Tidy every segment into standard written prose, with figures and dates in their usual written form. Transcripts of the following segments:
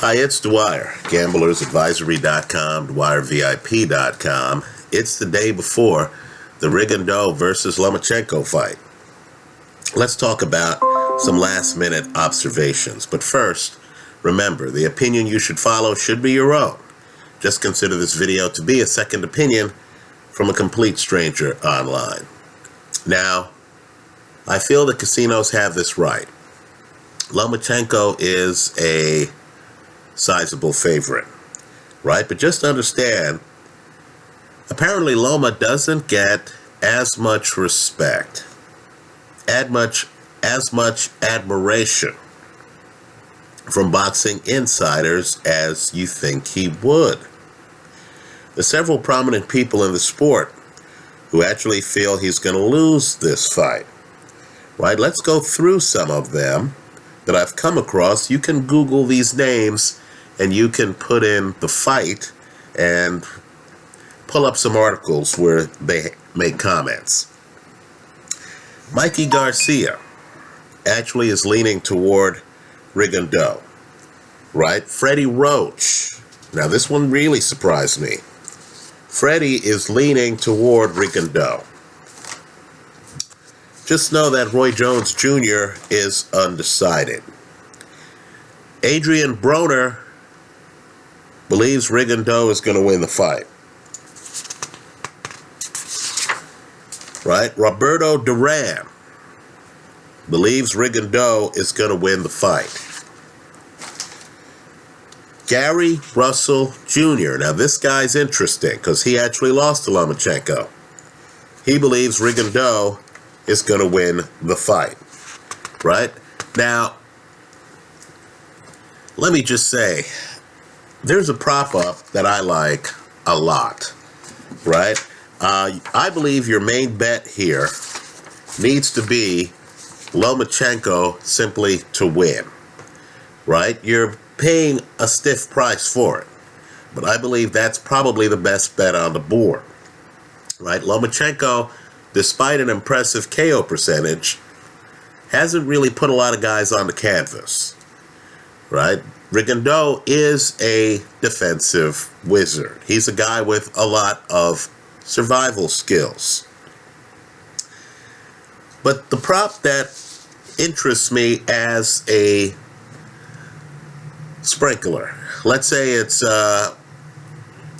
Hi, it's Dwyer, gamblersadvisory.com, dwyervip.com. It's the day before the Rigo versus Lomachenko fight. Let's talk about some last-minute observations. But first, remember, the opinion you should follow should be your own. Just consider this video to be a second opinion from a complete stranger online. Now, I feel the casinos have this right. Lomachenko is a sizable favorite, right? But just understand, apparently Loma doesn't get as much respect, as much admiration from boxing insiders as you think he would. There's several prominent people in the sport who actually feel he's going to lose this fight, right? Let's go through some of them that I've come across. You can Google these names and you can put in the fight and pull up some articles where they make comments. Mikey Garcia actually is leaning toward Rigo, right? Freddie Roach. Now this one really surprised me. Freddie is leaning toward Rigo. Just know that Roy Jones Jr. is undecided. Adrian Broner believes Rigo is going to win the fight. Right? Roberto Duran believes Rigo is going to win the fight. Gary Russell Jr. Now this guy's interesting because he actually lost to Lomachenko. He believes Rigo is going to win the fight. Right? Now, let me just say, there's a prop up that I like a lot, right? I believe your main bet here needs to be Lomachenko simply to win, right? You're paying a stiff price for it, but I believe that's probably the best bet on the board, right? Lomachenko, despite an impressive KO percentage, hasn't really put a lot of guys on the canvas, right? Rigo is a defensive wizard. He's a guy with a lot of survival skills. But the prop that interests me as a sprinkler, let's say it's an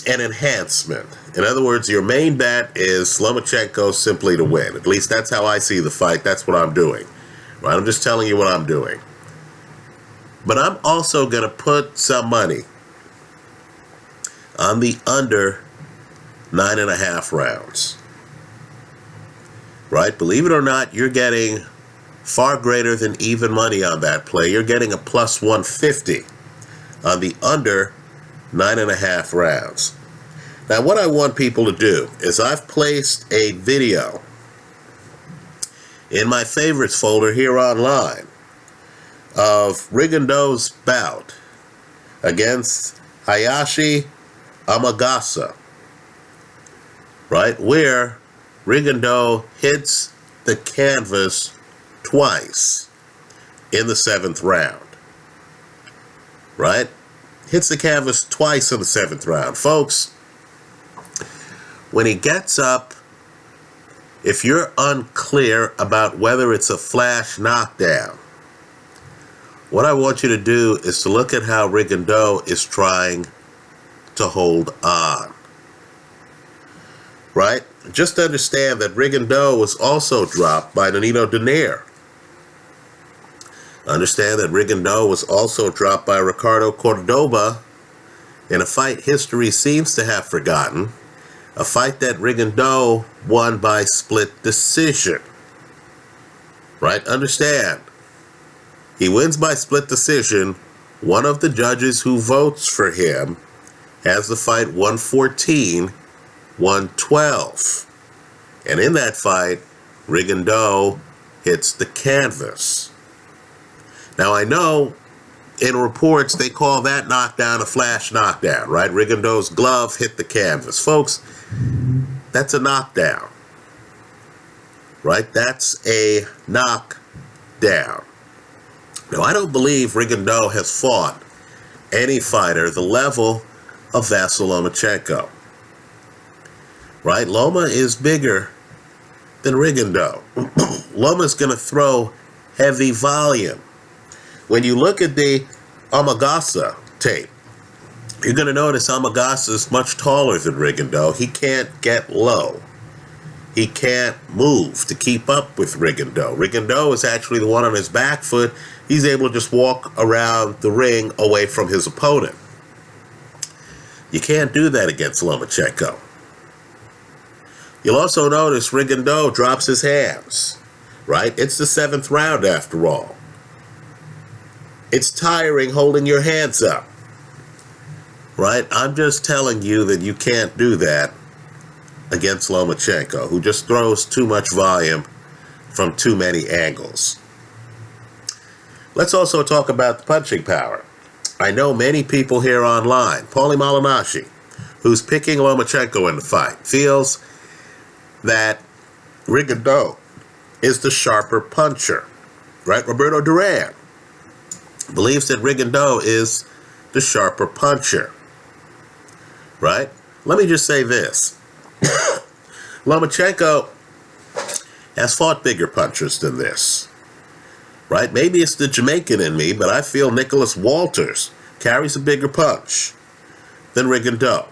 enhancement. In other words, your main bet is Lomachenko simply to win. At least that's how I see the fight. That's what I'm doing. Right? I'm just telling you what I'm doing. But I'm also going to put some money on the under 9.5 rounds. Right? Believe it or not, you're getting far greater than even money on that play. You're getting a plus 150 on the under 9.5 rounds. Now, what I want people to do is I've placed a video in my favorites folder here online of Rigo's bout against Hayashi Amagasa, right, where Rigo hits the canvas twice in the 7th round, right? Hits the canvas twice in the 7th round. Folks, when he gets up, if you're unclear about whether it's a flash knockdown, what I want you to do is to look at how Rigo is trying to hold on. Right? Just understand that Rigo was also dropped by Nonito Donaire. Understand that Rigo was also dropped by Ricardo Cordoba in a fight history seems to have forgotten. A fight that Rigo won by split decision. Right? Understand. He wins by split decision. One of the judges who votes for him has the fight 114-112. And in that fight, Rigo hits the canvas. Now I know in reports they call that knockdown a flash knockdown, right? Rigo's glove hit the canvas. Folks, that's a knockdown, right? That's a knockdown. Now, I don't believe Rigo has fought any fighter the level of Vasyl Lomachenko. Right? Loma is bigger than Rigondeaux. Loma's going to throw heavy volume. When you look at the Amagasa tape, you're going to notice Amagasa is much taller than Rigondeaux. He can't get low. He can't move to keep up with Rigondeaux. Rigondeaux is actually the one on his back foot. He's able to just walk around the ring away from his opponent. You can't do that against Lomachenko. You'll also notice Rigondeaux drops his hands, right? It's the 7th round after all. It's tiring holding your hands up, right? I'm just telling you that you can't do that against Lomachenko, who just throws too much volume from too many angles. Let's also talk about the punching power. I know many people here online, Paulie Malignaggi, who's picking Lomachenko in the fight, feels that Rigondeaux is the sharper puncher, right? Roberto Duran believes that Rigondeaux is the sharper puncher, right? Let me just say this. Lomachenko has fought bigger punchers than this, right? Maybe it's the Jamaican in me, but I feel Nicholas Walters carries a bigger punch than Rigondeaux,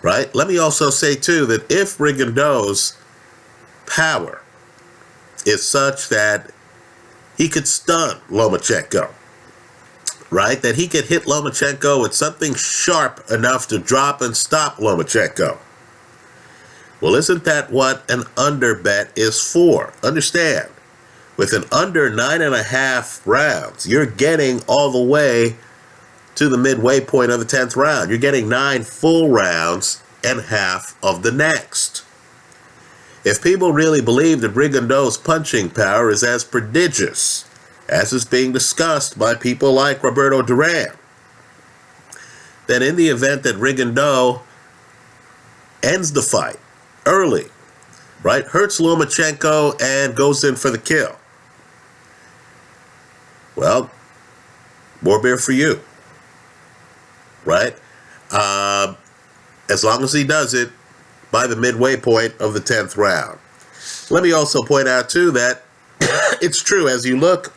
right? Let me also say, too, that if Rigondeaux's power is such that he could stun Lomachenko, right? That he could hit Lomachenko with something sharp enough to drop and stop Lomachenko. Well, isn't that what an under bet is for? Understand, with an under 9.5 rounds, you're getting all the way to the midway point of the 10th round. You're getting 9 full rounds and half of the next. If people really believe that Rigondeaux's punching power is as prodigious as is being discussed by people like Roberto Duran, then in the event that Rigondeaux ends the fight early, right, hurts Lomachenko and goes in for the kill, well, more beer for you, right? As long as he does it by the midway point of the 10th round. Let me also point out, too, that it's true, as you look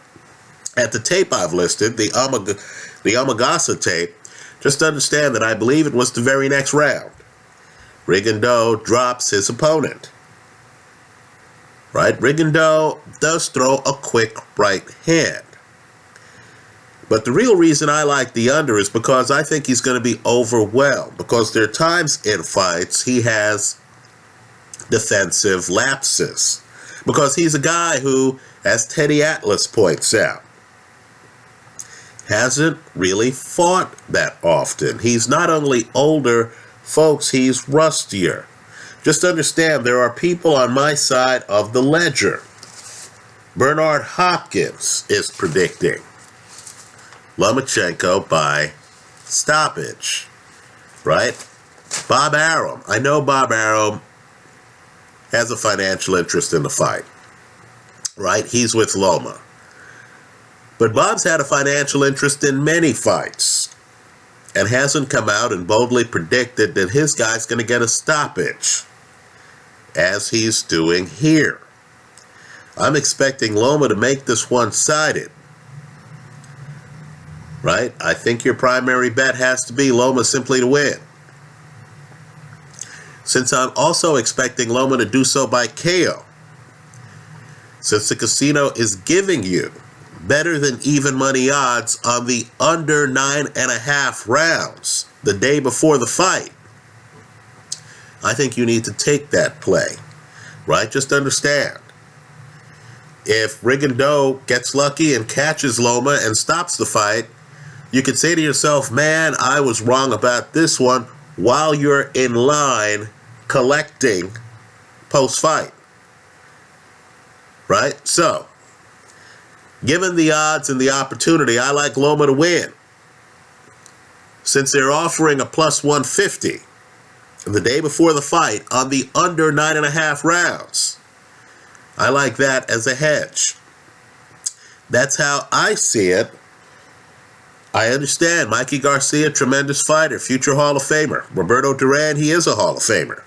at the tape I've listed, the Amagasa tape, just understand that I believe it was the very next round. Rigondeaux drops his opponent, right? Rigondeaux does throw a quick right hand. But the real reason I like the under is because I think he's going to be overwhelmed. Because there are times in fights he has defensive lapses. Because he's a guy who, as Teddy Atlas points out, hasn't really fought that often. He's not only older, folks, he's rustier. Just understand, there are people on my side of the ledger. Bernard Hopkins is predicting Lomachenko by stoppage, right? Bob Arum. I know Bob Arum has a financial interest in the fight, right? He's with Loma. But Bob's had a financial interest in many fights and hasn't come out and boldly predicted that his guy's going to get a stoppage, as he's doing here. I'm expecting Loma to make this one-sided, right? I think your primary bet has to be Loma simply to win. Since I'm also expecting Loma to do so by KO, since the casino is giving you better than even money odds on the under 9.5 rounds the day before the fight, I think you need to take that play, right? Just understand, if Rigondeaux gets lucky and catches Loma and stops the fight, you could say to yourself, man, I was wrong about this one, while you're in line collecting post-fight, right? So, given the odds and the opportunity, I like Loma to win. Since they're offering a plus 150 the day before the fight on the under 9.5 rounds, I like that as a hedge. That's how I see it I understand. Mikey Garcia, tremendous fighter, future Hall of Famer. Roberto Duran, he is a Hall of Famer.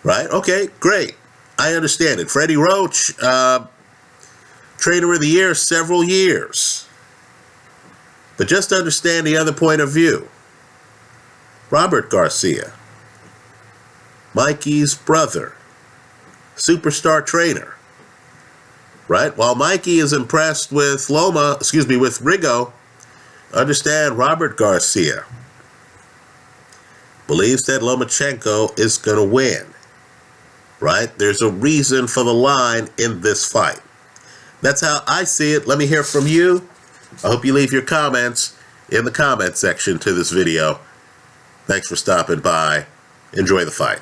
Right? Okay, great. I understand it. Freddie Roach, Trainer of the Year, several years. But just understand the other point of view. Robert Garcia, Mikey's brother, superstar trainer. Right? While Mikey is impressed with with Rigo, understand Robert Garcia believes that Lomachenko is going to win. Right? There's a reason for the line in this fight. That's how I see it. Let me hear from you. I hope you leave your comments in the comment section to this video. Thanks for stopping by. Enjoy the fight.